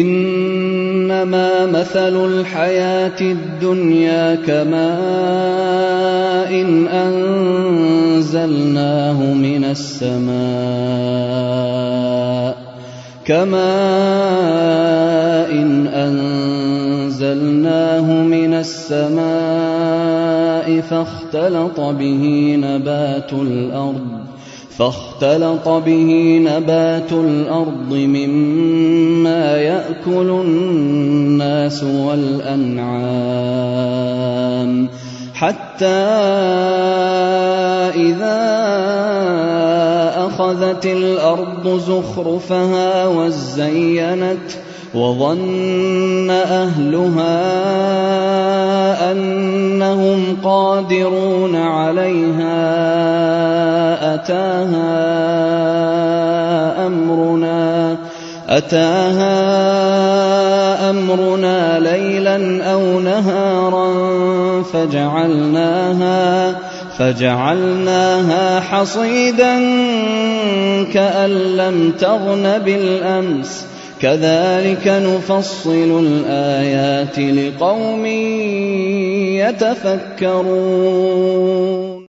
إنما مثل الحياة الدنيا كماء أنزلناه من السماء فاختلط به نبات الأرض مما يأكل الناس والأنعام حتى إذا أخذت الأرض زخرفها وزينت وظن أهلها أنهم قادرون عليها أتاها أمرنا ليلا أو نهارا فجعلناها حصيدا كأن لم تغن بالأمس كذلك نفصل الآيات لقوم يتفكرون.